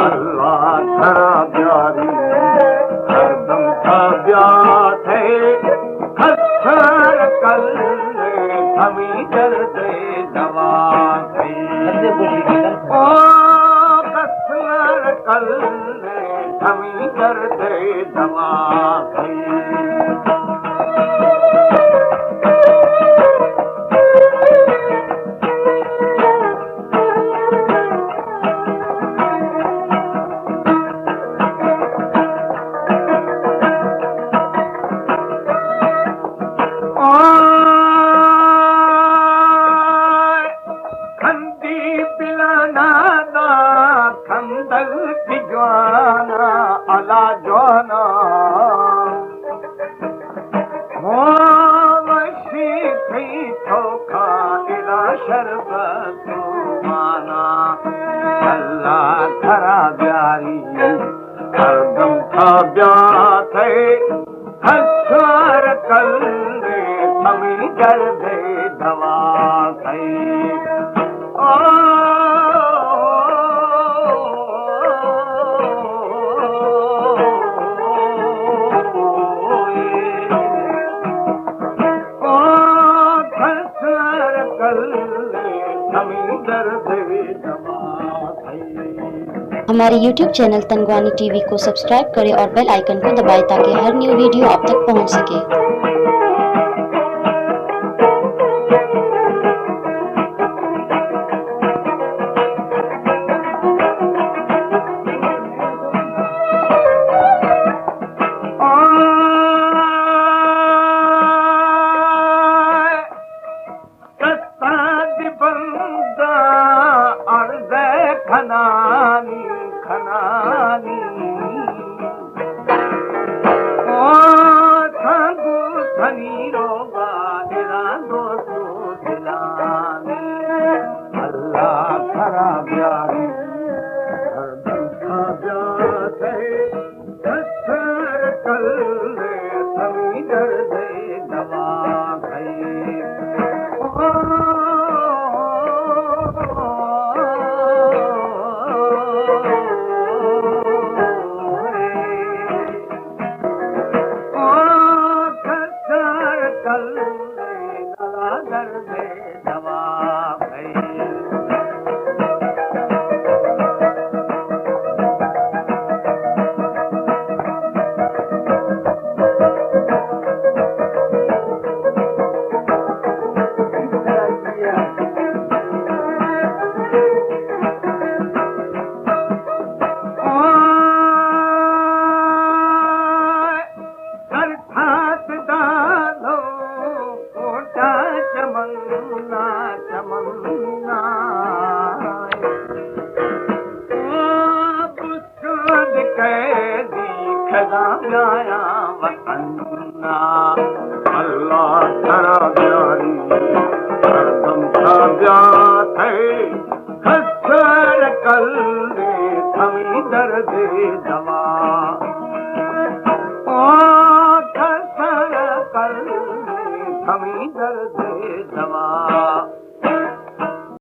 अल्लाह धरा प्यारी हरदम था ब्याह थे खसर कल थमी दर्दे दवा ओ खसर कल थमी दर्दे दवा अला जवाना वशी थी थोखा इला शरबत माना अल्लाह धरा प्यारी हरदम था ब्याह थे हसर कल थमी दर्दे दवा थई हमारे YouTube चैनल तनगवानी टीवी को सब्सक्राइब करें और बेल आइकन को दबाएं ताकि हर न्यू वीडियो आप तक पहुंच सके। खनानी खनानी ओ संगु धनी रोगा इरादो तो दिलानी अल्लाह धरा प्यारी हरदम था ब्याह थे हसर कल थमी दर्दे दवा गई अल्लाह धरा प्यारी हरदम था ब्याह थे खसर कल थमी दर्दे दवा ओ खसर कल थमी दर्दे दवा